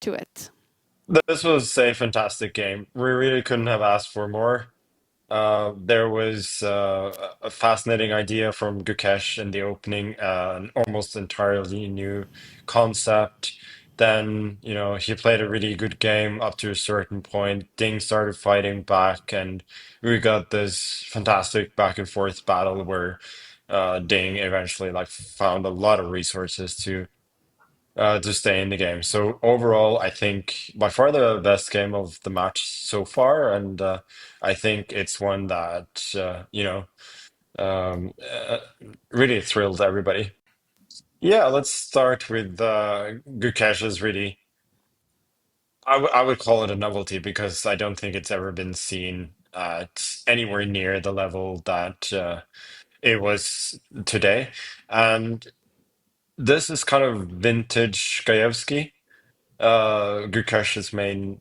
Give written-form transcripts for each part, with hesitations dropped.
to it. This was a fantastic game. We really couldn't have asked for more. There was a fascinating idea from Gukesh in the opening, an almost entirely new concept. Then, he played a really good game up to a certain point. Ding started fighting back, and we got this fantastic back and forth battle where Ding eventually like found a lot of resources to stay in the game. So overall, I think by far the best game of the match so far, and I think it's one that um, uh, really thrilled everybody. Yeah, let's start with Gukesh's really. I would call it a novelty because I don't think it's ever been seen at anywhere near the level that it was today, and this is kind of vintage Gajewski. Gukesh's main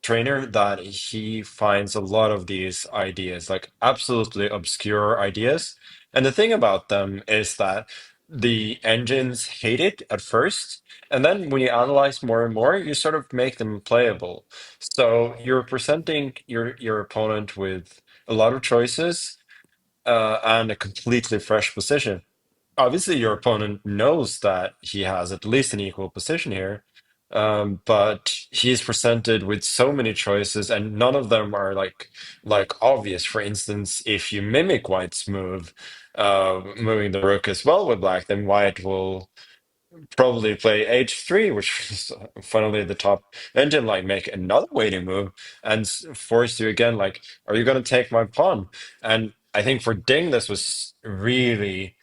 trainer, that he finds a lot of these ideas, like absolutely obscure ideas. And the thing about them is that the engines hate it at first, and then when you analyze more and more, you sort of make them playable. So you're presenting your opponent with a lot of choices and a completely fresh position. Obviously your opponent knows that he has at least an equal position here, but he's presented with so many choices, and none of them are like obvious. For instance, if you mimic White's move, moving the rook as well with Black, then White will probably play H3, which is funnily the top engine, like make another waiting move and force you again. Like, are you going to take my pawn? And I think for Ding, this was really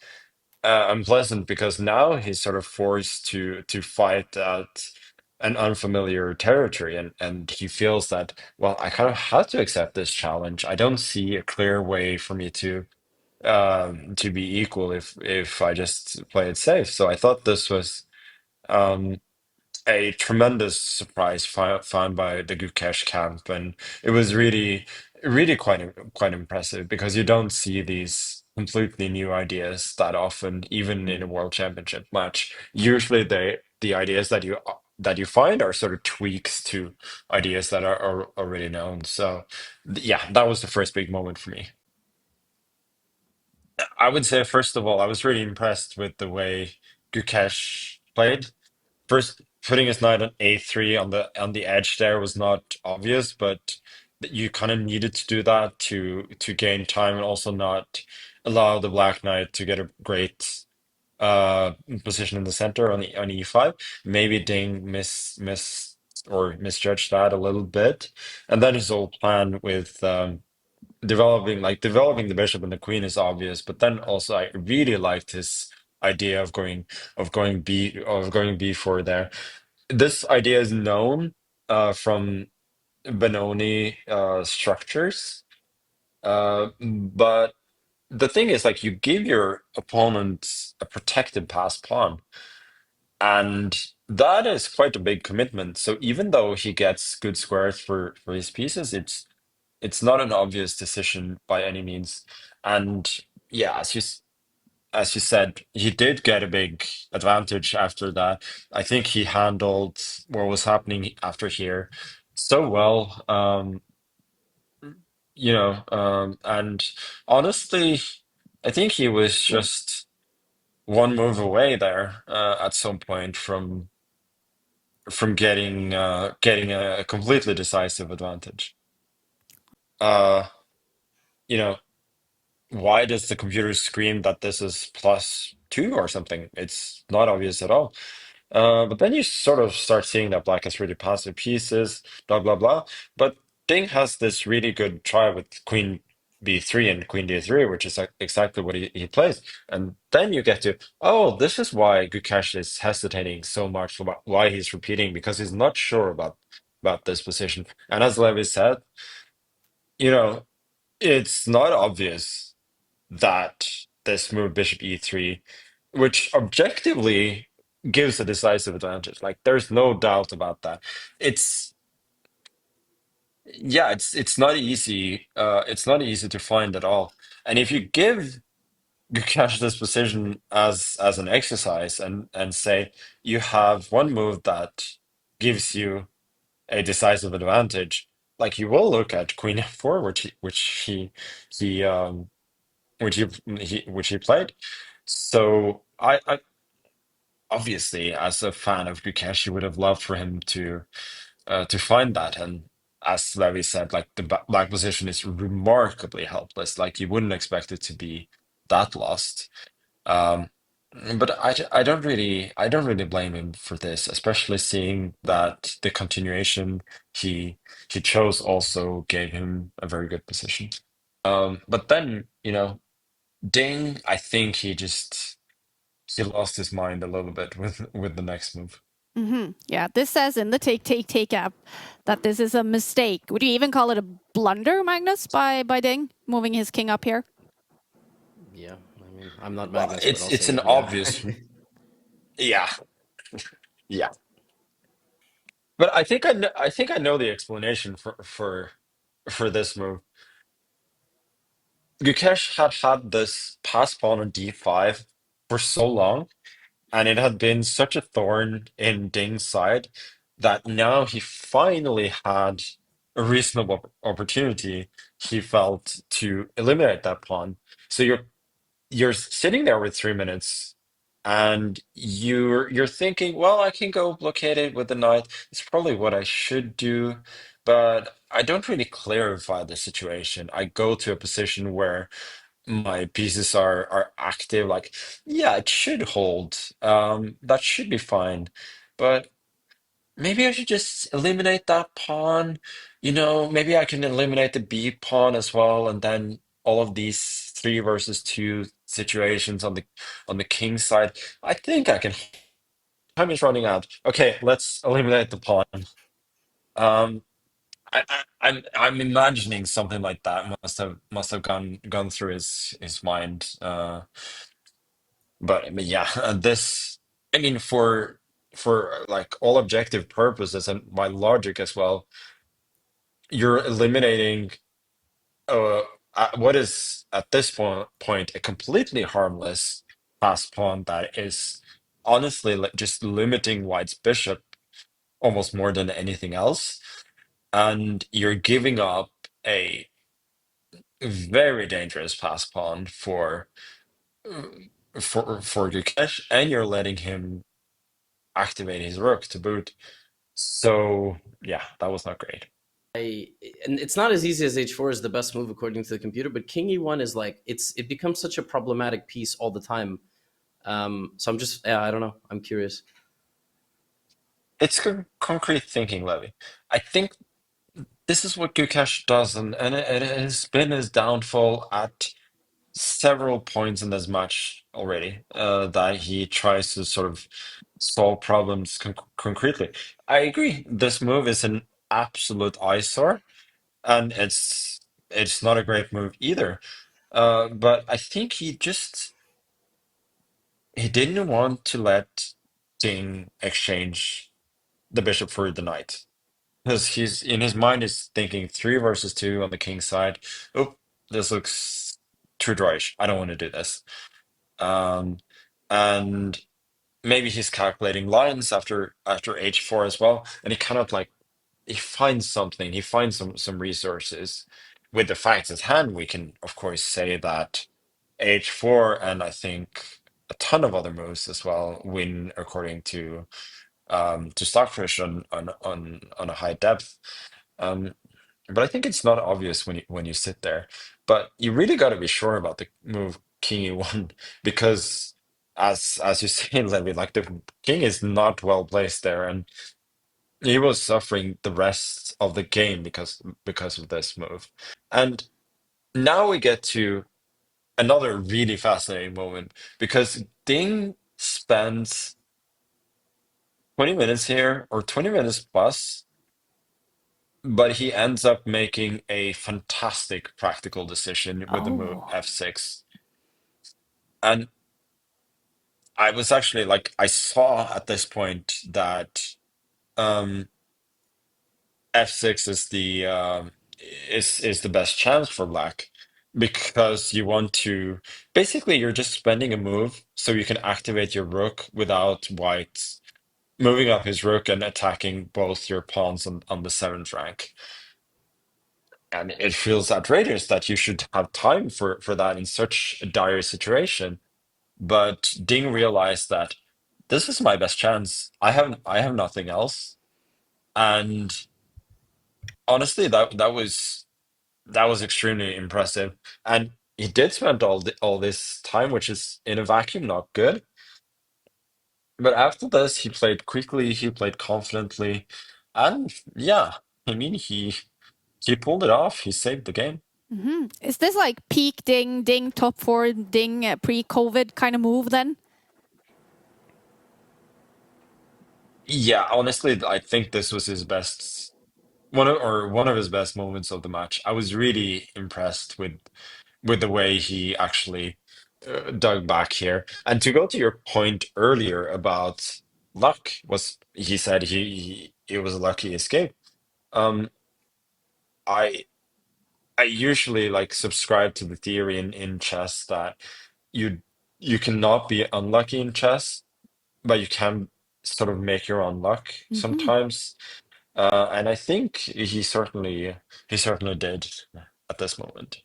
unpleasant because now he's sort of forced to fight at an unfamiliar territory, and he feels that, well, I kind of have to accept this challenge. I don't see a clear way for me to be equal if I just play it safe. So I thought this was um a tremendous surprise found by the Gukesh camp, and it was really quite impressive because you don't see these completely new ideas that often, even in a World Championship match. Usually, the ideas that you find are sort of tweaks to ideas that are already known. So, yeah, that was the first big moment for me. I would say, first of all, I was really impressed with the way Gukesh played. First, putting his knight on a3 on the edge there was not obvious, but you kind of needed to do that to gain time and also not allow the black knight to get a great uh position in the center on e5. Maybe Ding miss or misjudged that a little bit, and then his whole plan with developing the bishop and the queen is obvious, but then also I really liked his idea of going b4 there. This idea is known from Benoni structures, but the thing is, like, you give your opponent a protected passed pawn, and that is quite a big commitment. So even though he gets good squares for his pieces, it's not an obvious decision by any means. And yeah, as you said, he did get a big advantage after that. I think he handled what was happening after here so well. And honestly, I think he was just one move away there at some point from getting a completely decisive advantage. Uh, you know, why does the computer scream that this is +2 or something? It's not obvious at all. But then you sort of start seeing that black has really passive pieces, blah blah blah. But Ding has this really good try with queen b3 and queen d3, which is exactly what he plays. And then you get to, oh, this is why Gukesh is hesitating so much about why he's repeating, because he's not sure about this position. And as Levi said, you know, it's not obvious that this move bishop e3, which objectively gives a decisive advantage. Like, there's no doubt about that. It's Yeah, it's not easy. It's not easy to find at all. And if you give Gukesh this position as an exercise and say you have one move that gives you a decisive advantage, like you will look at Queen F4, he which he played. So I obviously, as a fan of Gukesh, would have loved for him to find that. And as Levy said, like the black position is remarkably helpless. Like you wouldn't expect it to be that lost. Um, but I don't really blame him for this, especially seeing that the continuation he he chose also gave him a very good position. But then, Ding, I think he lost his mind a little bit with the next move. Yeah, this says in the take app that this is a mistake. Would you even call it a blunder, Magnus, by Ding moving his king up here? Yeah, I mean, I'm not Well, Magnus, but I'll it's say an yeah. obvious, yeah, yeah. But I think I know the explanation for this move. Gukesh had had this pass pawn on d5 for so long, and it had been such a thorn in Ding's side that now he finally had a reasonable opportunity, he felt, to eliminate that pawn. So you're sitting there with 3 minutes, and you're thinking, well, I can go blockade it with the knight. It's probably what I should do, but I don't really clarify the situation. I go to a position where my pieces are active. Like, yeah, it should hold. That should be fine. But maybe I should just eliminate that pawn. Maybe I can eliminate the B pawn as well, and then all of these three versus two situations on the king side. I think I can. Time is running out. Okay, let's eliminate the pawn. Um, I'm imagining something like that must have gone through his mind. But yeah, this. I mean, for like all objective purposes and my logic as well, you're eliminating uh, what is at this point a completely harmless pass pawn that is honestly just limiting White's bishop almost more than anything else, and you're giving up a very dangerous pass pawn for Gukesh, and you're letting him activate his rook to boot. So yeah, that was not great. I and it's not as easy as h4 is the best move according to the computer, but king e1 is like it becomes such a problematic piece all the time. So I'm just I don't know. I'm curious. It's concrete thinking, Levy. I think this is what Gukesh does, and it has been his downfall at several points in this match already, that he tries to sort of solve problems concretely. I agree. This move is an absolute eyesore, and it's not a great move either. But I think he didn't want to let Ding exchange the bishop for the knight. Because he's in his mind is thinking three versus two on the king side. Oh, this looks too drawish. I don't want to do this. Um, and maybe he's calculating lines after h4 as well. And he kind of like he finds something. He finds some resources. With the facts at hand, we can of course say that h4 and I think a ton of other moves as well win according to Stockfish on a high depth. Um, but I think it's not obvious when you sit there. But you really got to be sure about the move King E1 because as you say, Levy, like the king is not well placed there, and he was suffering the rest of the game because of this move. And now we get to another really fascinating moment because Ding spends 20 minutes here or 20 minutes plus, but he ends up making a fantastic practical decision with the move Oh. f6. And I was actually like, I saw at this point that um, f6 is is the best chance for black because you want to basically you're just spending a move so you can activate your rook without white moving up his rook and attacking both your pawns on the seventh rank. And it feels outrageous that you should have time for that in such a dire situation. But Ding realized that this is my best chance. I have nothing else. And honestly, that was extremely impressive. And he did spend all this time, which is in a vacuum not good. But after this, he played quickly, he played confidently, and yeah, I mean he pulled it off. He saved the game. Is this like peak Ding, Ding, top four Ding pre-COVID kind of move then? Yeah, honestly, I think this was his best one of his best moments of the match. I was really impressed with the way he actually dug back here. And to go to your point earlier about luck, was he said it was a lucky escape. Um, I I usually like subscribe to the theory in chess that you you cannot be unlucky in chess, but you can sort of make your own luck sometimes. And I think he certainly did at this moment.